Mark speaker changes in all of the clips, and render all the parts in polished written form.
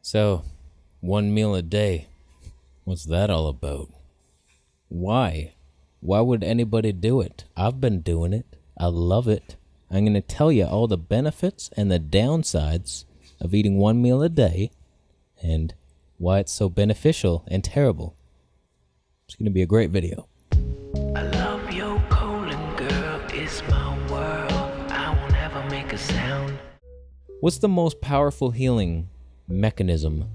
Speaker 1: So, 1 meal a day. What's that all about? Why? Why would anybody do it? I've been doing it. I love it. I'm going to tell you all the benefits and the downsides of eating 1 meal a day and why it's so beneficial and terrible. It's going to be a great video.
Speaker 2: I love your colon, girl, it's my world. I won't ever make a sound.
Speaker 1: What's the most powerful healing mechanism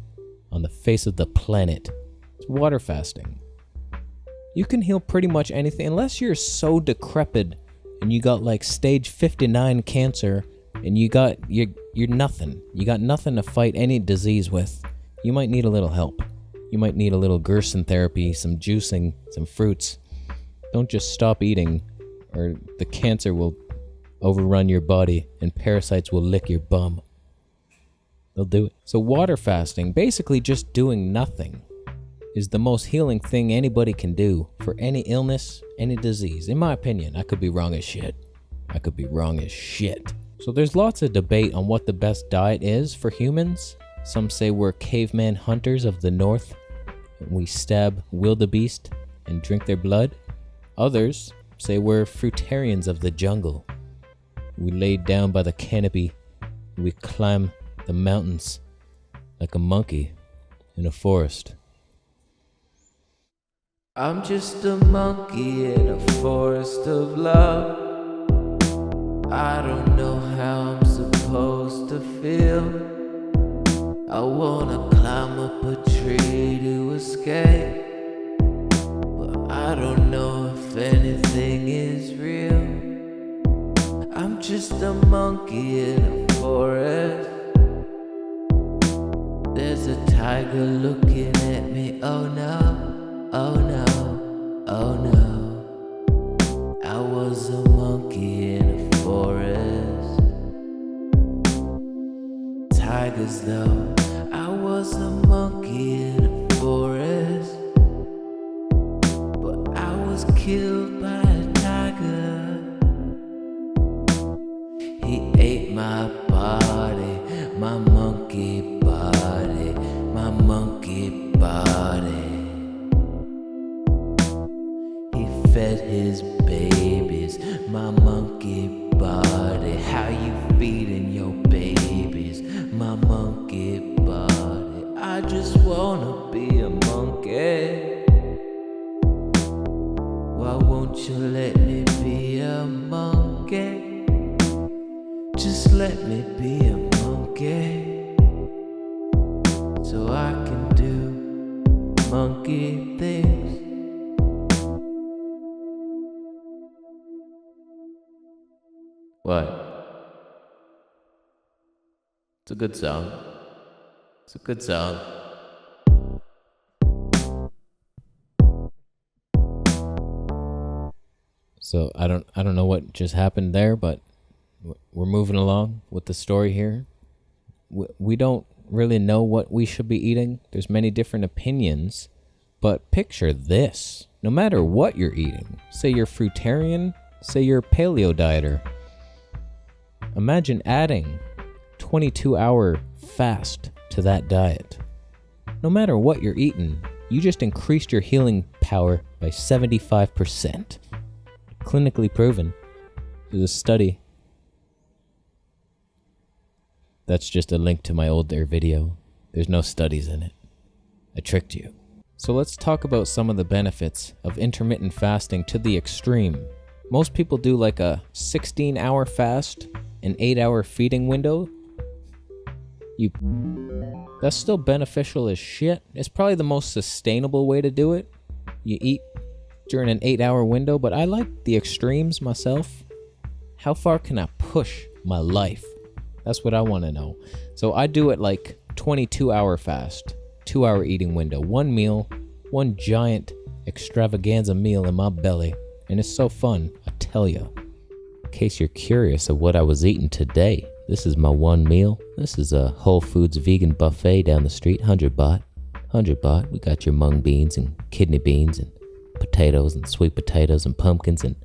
Speaker 1: on the face of the planet? It's water fasting. You can heal pretty much anything unless you're so decrepit and you got like stage 59 cancer and you're nothing. You got nothing to fight any disease with. You might need a little help. You might need a little Gerson therapy, some juicing, some fruits. Don't just stop eating or the cancer will overrun your body and parasites will lick your bum. They'll do it. So water fasting, basically just doing nothing, is the most healing thing anybody can do for any illness, any disease. In my opinion, I could be wrong as shit. So there's lots of debate on what the best diet is for humans. Some say we're caveman hunters of the north, and we stab wildebeest and drink their blood. Others say we're fruitarians of the jungle. We lay down by the canopy, we climb the mountains like a monkey in a forest.
Speaker 2: I'm just a monkey in a forest of love. I don't know how I'm supposed to feel. I wanna climb up a tree to escape, but I don't know if anything is real. I'm just a monkey in a forest. There's a tiger looking at me, oh no, oh no, oh no. I was a monkey in a forest. Tigers though, I was a monkey in a forest, but I was killed by a tiger. He ate my body, my monkey body, my monkey body. He fed his babies, my monkey body. How you feeding your babies, my monkey body. I just wanna be a monkey. Why won't you let me be a monkey? Just let me be a monkey, so I can do monkey things. What? It's a good song. It's a good song.
Speaker 1: So I don't know what just happened there, but we're moving along with the story here. We don't really know what we should be eating. There's many different opinions, but picture this. No matter what you're eating, say you're fruitarian, say you're paleo dieter, imagine adding 22-hour fast to that diet. No matter what you're eating, you just increased your healing power by 75%. Clinically proven. There's a study. That's just a link to my older video. There's no studies in it. I tricked you. So let's talk about some of the benefits of intermittent fasting to the extreme. Most people do like a 16-hour fast, an 8-hour feeding window. That's still beneficial as shit. It's probably the most sustainable way to do it. You eat during an 8-hour window, but I like the extremes myself. How far can I push my life? That's what I want to know. So I do it like 22-hour fast, 2-hour eating window, 1 meal, one giant extravaganza meal in my belly. And it's so fun, I tell you. In case you're curious of what I was eating today, this is my 1 meal. This is a Whole Foods vegan buffet down the street, 100 baht. 100 baht. We got your mung beans and kidney beans and potatoes and sweet potatoes and pumpkins and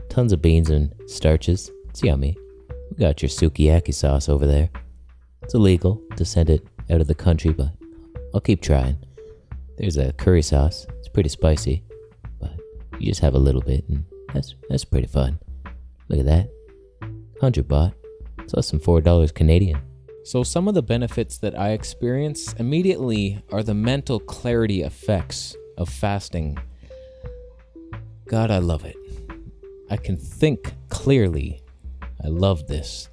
Speaker 1: tons of beans and starches. It's yummy. We got your sukiyaki sauce over there. It's illegal to send it out of the country, but I'll keep trying. There's a curry sauce. It's pretty spicy, but you just have a little bit, and that's pretty fun. Look at that. 100 baht. It's less than $4 Canadian. So some of the benefits that I experience immediately are the mental clarity effects of fasting. God, I love it. I can think clearly. I love this.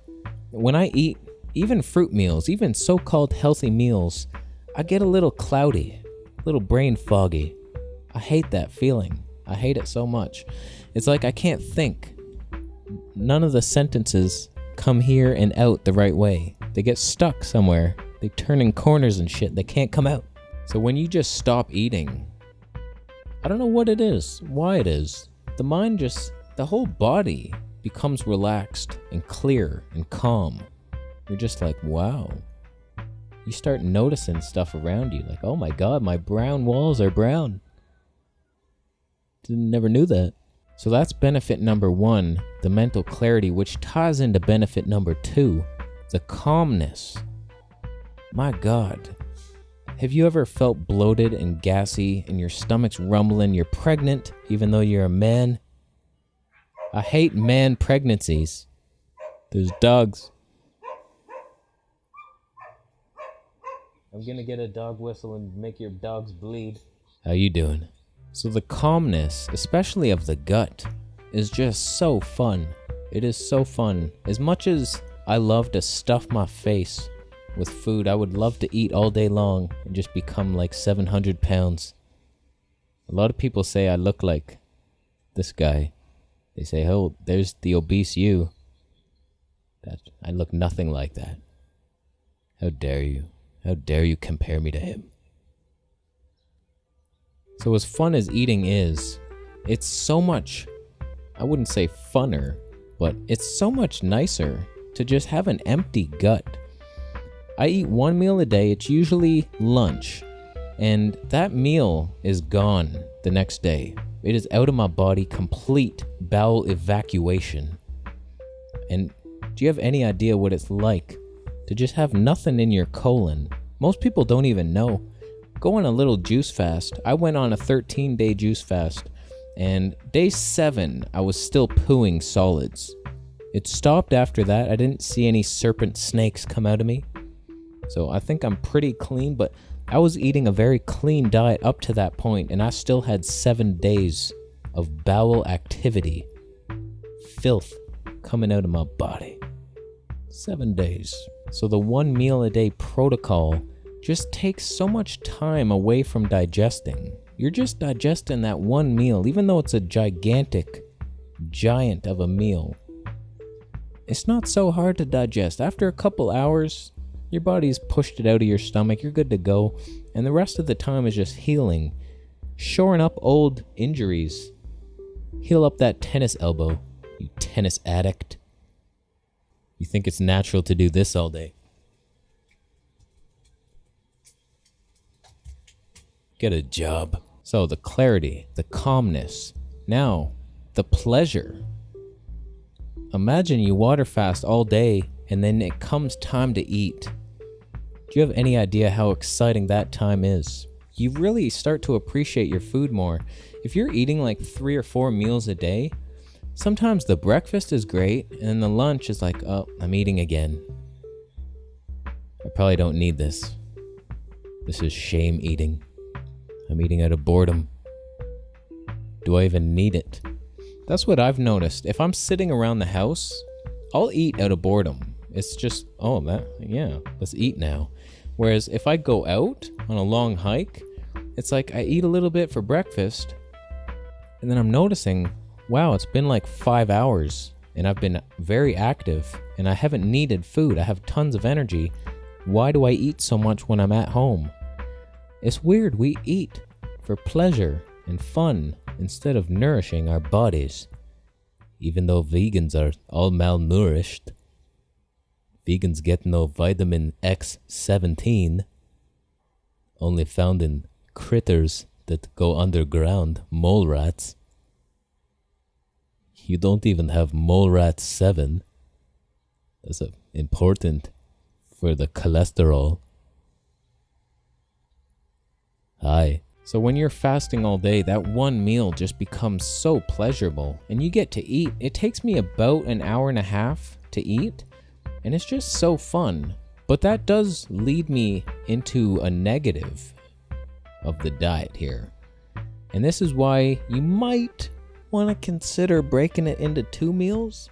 Speaker 1: When I eat, even fruit meals, even so-called healthy meals, I get a little cloudy, a little brain foggy. I hate that feeling. I hate it so much. It's like I can't think. None of the sentences come here and out the right way. They get stuck somewhere. They turn in corners and shit. They can't come out. So when you just stop eating, I don't know what it is, why it is. The mind just, the whole body becomes relaxed and clear and calm. You're just like, wow. You start noticing stuff around you, like, oh my God, my brown walls are brown. Never knew that. So that's benefit number 1, the mental clarity, which ties into benefit number 2, the calmness. My God. Have you ever felt bloated and gassy and your stomach's rumbling? You're pregnant even though you're a man? I hate man pregnancies. There's dogs. I'm gonna get a dog whistle and make your dogs bleed. How you doing? So the calmness, especially of the gut, is just so fun. It is so fun. As much as I love to stuff my face with food, I would love to eat all day long and just become like 700 pounds. A lot of people say I look like this guy. They say, oh, there's the obese you. I look nothing like that. How dare you? How dare you compare me to him? So as fun as eating is, it's so much, I wouldn't say funner, but it's so much nicer to just have an empty gut. I eat one meal a day. It's usually lunch, and that meal is gone the next day. It is out of my body, complete bowel evacuation. And do you have any idea what it's like to just have nothing in your colon? Most people don't even know. Go on a little juice fast. I went on a 13-day juice fast, and day 7, I was still pooing solids. It stopped after that. I didn't see any serpent snakes come out of me. So I think I'm pretty clean, but I was eating a very clean diet up to that point, and I still had 7 days of bowel activity, filth coming out of my body. 7 days. So the 1 meal a day protocol just takes so much time away from digesting. You're just digesting that 1 meal, even though it's a giant of a meal. It's not so hard to digest. After a couple hours, your body's pushed it out of your stomach, you're good to go, and the rest of the time is just healing, shoring up old injuries. Heal up that tennis elbow, you tennis addict. You think it's natural to do this all day. Get a job. So the clarity, the calmness, now the pleasure. Imagine you water fast all day and then it comes time to eat. Do you have any idea how exciting that time is? You really start to appreciate your food more. If you're eating like 3 or 4 meals a day, sometimes the breakfast is great and the lunch is like, oh, I'm eating again. I probably don't need this. This is shame eating. I'm eating out of boredom. Do I even need it? That's what I've noticed. If I'm sitting around the house, I'll eat out of boredom. It's just, let's eat now. Whereas if I go out on a long hike, it's like I eat a little bit for breakfast, and then I'm noticing, wow, it's been like 5 hours, and I've been very active, and I haven't needed food. I have tons of energy. Why do I eat so much when I'm at home? It's weird. We eat for pleasure and fun instead of nourishing our bodies. Even though vegans are all malnourished, vegans get no vitamin X17, only found in critters that go underground, mole rats. You don't even have mole rat 7. That's important for the cholesterol. lie. So when you're fasting all day, that one meal just becomes so pleasurable and you get to eat. It takes me about an hour and a half to eat and it's just so fun. But that does lead me into a negative of the diet here. And this is why you might want to consider breaking it into 2 meals.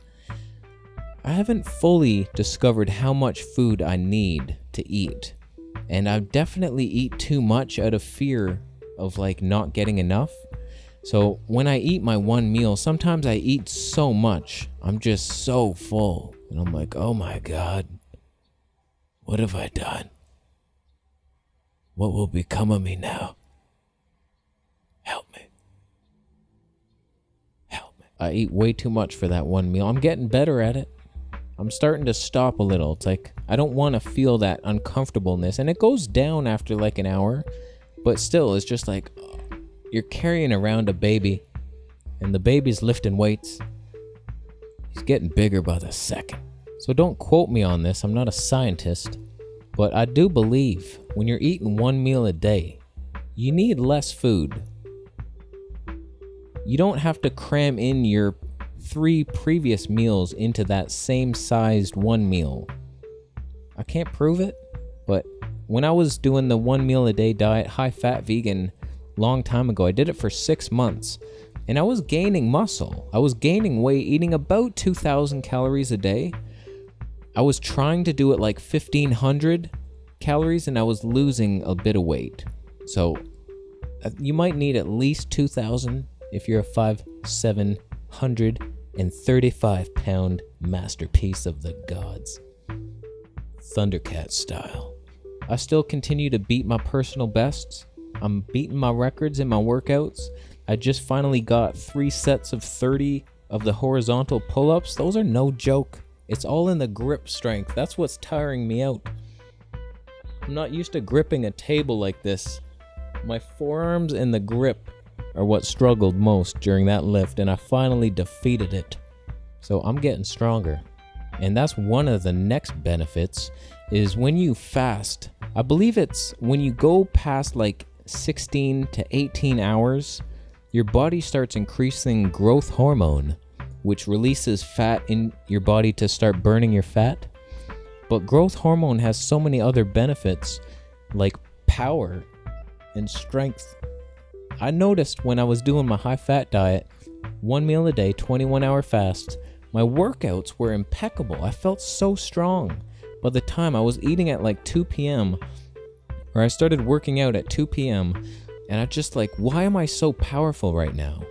Speaker 1: I haven't fully discovered how much food I need to eat. And I definitely eat too much out of fear of like not getting enough. So when I eat my one meal, sometimes I eat so much, I'm just so full. And I'm like, oh my God, what have I done? What will become of me now? Help me. Help me. I eat way too much for that one meal. I'm getting better at it. I'm starting to stop a little. It's like, I don't want to feel that uncomfortableness. And it goes down after like an hour. But still, it's just like, you're carrying around a baby. And the baby's lifting weights. He's getting bigger by the second. So don't quote me on this. I'm not a scientist. But I do believe when you're eating one meal a day, you need less food. You don't have to cram in your 3 previous meals into that same sized one meal. I can't prove it, but when I was doing the 1 meal a day diet, high fat vegan, long time ago, I did it for 6 months and I was gaining muscle. I was gaining weight, eating about 2,000 calories a day. I was trying to do it like 1,500 calories and I was losing a bit of weight. So you might need at least 2,000 if you're a 5'7", 135-pound masterpiece of the gods. Thundercat style. I still continue to beat my personal bests. I'm beating my records in my workouts. I just finally got 3 sets of 30 of the horizontal pull-ups. Those are no joke. It's all in the grip strength. That's what's tiring me out. I'm not used to gripping a table like this. My forearms and the grip are what struggled most during that lift, and I finally defeated it. So I'm getting stronger. And that's one of the next benefits is when you fast. I believe it's when you go past like 16 to 18 hours, your body starts increasing growth hormone, which releases fat in your body to start burning your fat. But growth hormone has so many other benefits like power and strength. I noticed when I was doing my high fat diet, 1 meal a day, 21-hour fast, my workouts were impeccable. I felt so strong. By the time I was eating at like 2 p.m., or I started working out at 2 p.m., and I just like, why am I so powerful right now?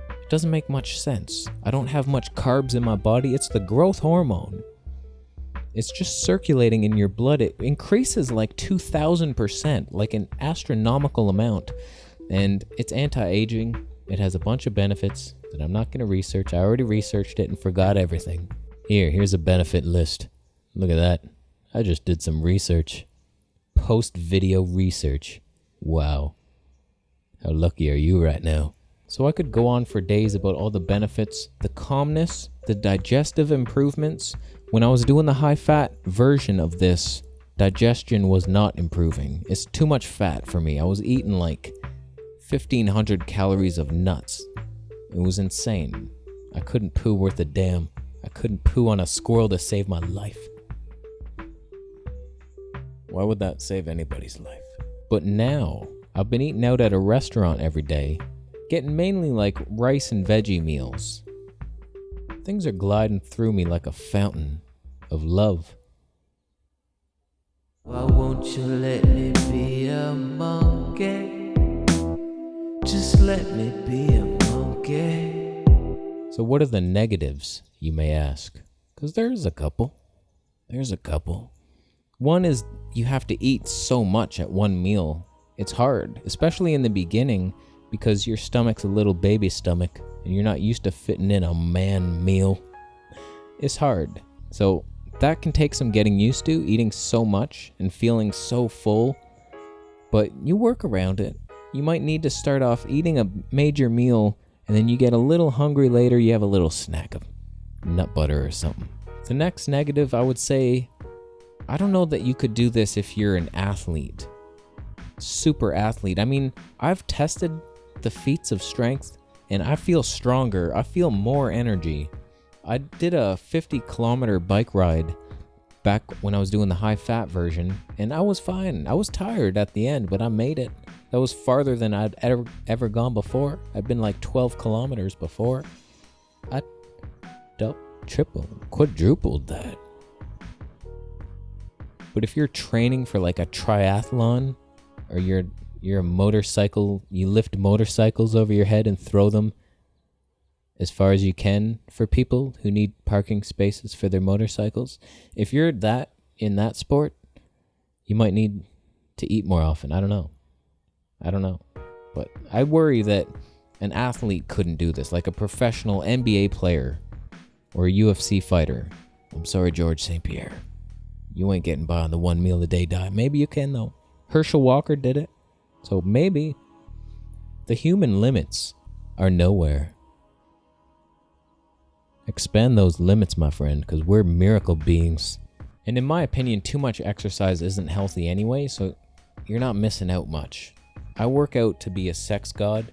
Speaker 1: It doesn't make much sense. I don't have much carbs in my body. It's the growth hormone. It's just circulating in your blood. It increases like 2,000%, like an astronomical amount. And it's anti-aging. It has a bunch of benefits that I'm not going to research. I already researched it and forgot everything. Here's a benefit list. Look at that. I just did some research. Post-video research. Wow. How lucky are you right now? So I could go on for days about all the benefits, the calmness, the digestive improvements. When I was doing the high-fat version of this, digestion was not improving. It's too much fat for me. I was eating like 1,500 calories of nuts. It was insane. I couldn't poo worth a damn. I couldn't poo on a squirrel to save my life. Why would that save anybody's life? But now, I've been eating out at a restaurant every day, getting mainly like rice and veggie meals. Things are gliding through me like a fountain of love.
Speaker 2: Why won't you let me be a monkey? Just let me be a monkey.
Speaker 1: So what are the negatives, you may ask? Because there's a couple. One is you have to eat so much at one meal. It's hard, especially in the beginning, because your stomach's a little baby stomach and you're not used to fitting in a man meal. It's hard. So that can take some getting used to, eating so much and feeling so full. But you work around it. You might need to start off eating a major meal and then you get a little hungry later, you have a little snack of nut butter or something. The next negative, I would say, I don't know that you could do this if you're an athlete. super athlete. I mean, I've tested the feats of strength and I feel stronger. I feel more energy. I did a 50-kilometer bike ride back when I was doing the high-fat version, and I was fine. I was tired at the end, but I made it. That was farther than I'd ever gone before. I'd been like 12 kilometers before. I tripled, quadrupled that. But if you're training for like a triathlon, or you're a motorcycle, you lift motorcycles over your head and throw them as far as you can for people who need parking spaces for their motorcycles. If you're that in that sport, you might need to eat more often. I don't know. But I worry that an athlete couldn't do this, like a professional NBA player or a UFC fighter. I'm sorry, George St. Pierre. You ain't getting by on the 1 meal a day diet. Maybe you can, though. Herschel Walker did it. So maybe the human limits are nowhere. Expand those limits, my friend, because we're miracle beings. And in my opinion, too much exercise isn't healthy anyway, so you're not missing out much. I work out to be a sex god,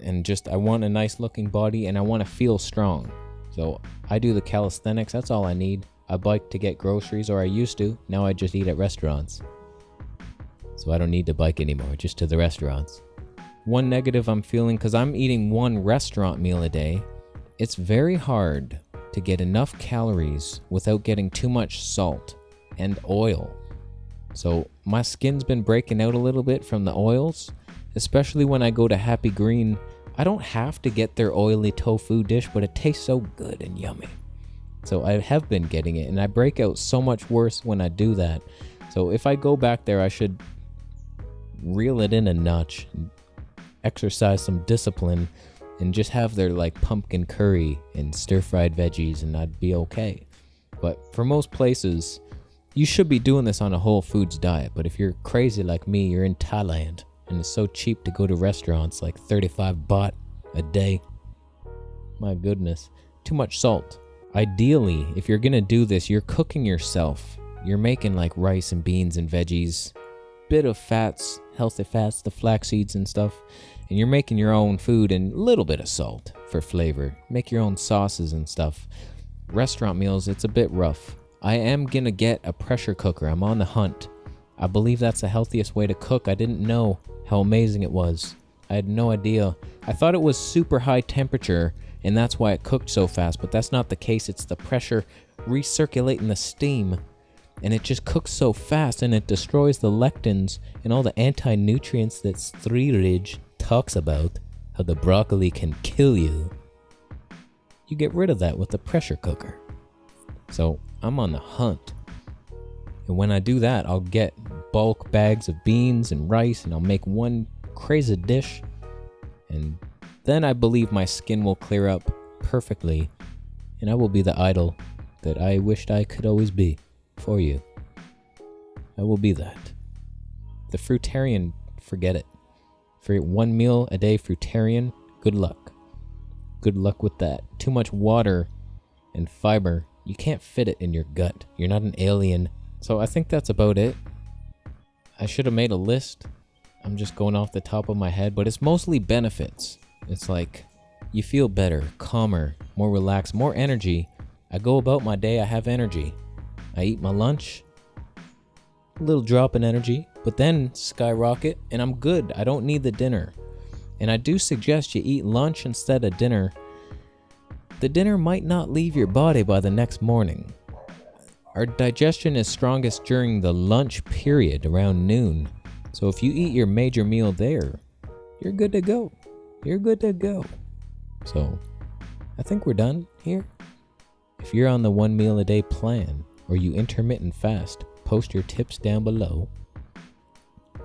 Speaker 1: and I want a nice looking body, and I want to feel strong. So I do the calisthenics, that's all I need. I bike to get groceries, or I used to. Now I just eat at restaurants. So I don't need to bike anymore, just to the restaurants. One negative I'm feeling, because I'm eating one restaurant meal a day, it's very hard to get enough calories without getting too much salt and oil. So my skin's been breaking out a little bit from the oils, especially when I go to Happy Green. I don't have to get their oily tofu dish, but it tastes so good and yummy. So I have been getting it, and I break out so much worse when I do that. So if I go back there, I should reel it in a notch, exercise some discipline, and just have their like pumpkin curry and stir-fried veggies, and I'd be okay. But for most places, you should be doing this on a whole foods diet. But if you're crazy like me, you're in Thailand, and it's so cheap to go to restaurants, like 35 baht a day. My goodness, too much salt. Ideally, if you're gonna do this, you're cooking yourself. You're making like rice and beans and veggies, bit of fats, healthy fats, the flax seeds and stuff. And you're making your own food and a little bit of salt for flavor. Make your own sauces and stuff. Restaurant meals, it's a bit rough. I am gonna get a pressure cooker. I'm on the hunt. I believe that's the healthiest way to cook. I didn't know how amazing it was. I had no idea. I thought it was super high temperature and that's why it cooked so fast, but that's not the case. It's the pressure recirculating the steam, and it just cooks so fast, and it destroys the lectins and all the anti-nutrients that Ridge talks about, how the broccoli can kill you. You get rid of that with the pressure cooker. So I'm on the hunt. And when I do that, I'll get bulk bags of beans and rice, and I'll make one crazy dish. And then I believe my skin will clear up perfectly, and I will be the idol that I wished I could always be for you. I will be that. The fruitarian, forget it. For 1 meal a day fruitarian, good luck. Good luck with that. Too much water and fiber, you can't fit it in your gut. You're not an alien. So I think that's about it. I should have made a list. I'm just going off the top of my head, but it's mostly benefits. It's like you feel better, calmer, more relaxed, more energy. I go about my day, I have energy. I eat my lunch, a little drop in energy, but then skyrocket, and I'm good. I don't need the dinner. And I do suggest you eat lunch instead of dinner. The dinner might not leave your body by the next morning. Our digestion is strongest during the lunch period around noon. So if you eat your major meal there, you're good to go. You're good to go. So I think we're done here. If you're on the 1 meal a day plan, or you intermittent fast, post your tips down below.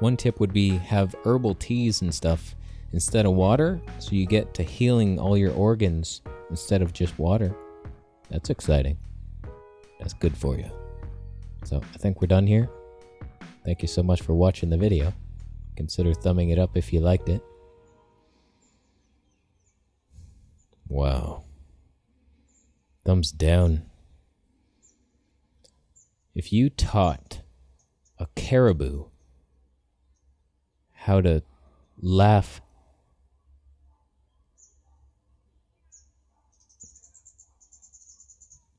Speaker 1: One tip would be have herbal teas and stuff instead of water, so you get to healing all your organs instead of just water. That's exciting. That's good for you. So I think we're done here. Thank you so much for watching the video. Consider thumbing it up if you liked it. Wow. Thumbs down. If you taught a caribou how to laugh.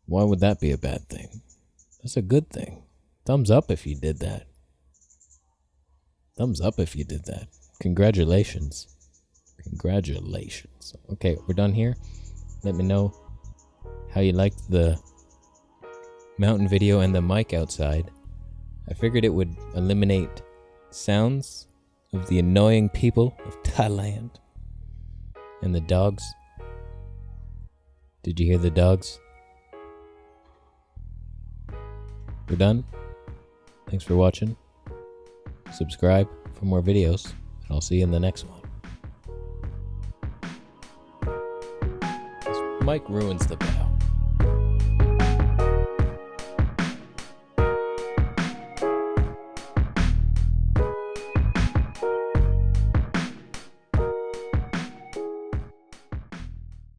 Speaker 1: Why would that be a bad thing? That's a good thing. Thumbs up if you did that. Thumbs up if you did that. Congratulations. Congratulations. Okay, we're done here. Let me know how you liked the mountain video and the mic outside. I figured it would eliminate sounds of the annoying people of Thailand and the dogs. Did you hear the dogs? We're done. Thanks for watching. Subscribe for more videos, and I'll see you in the next one. This mic ruins the video.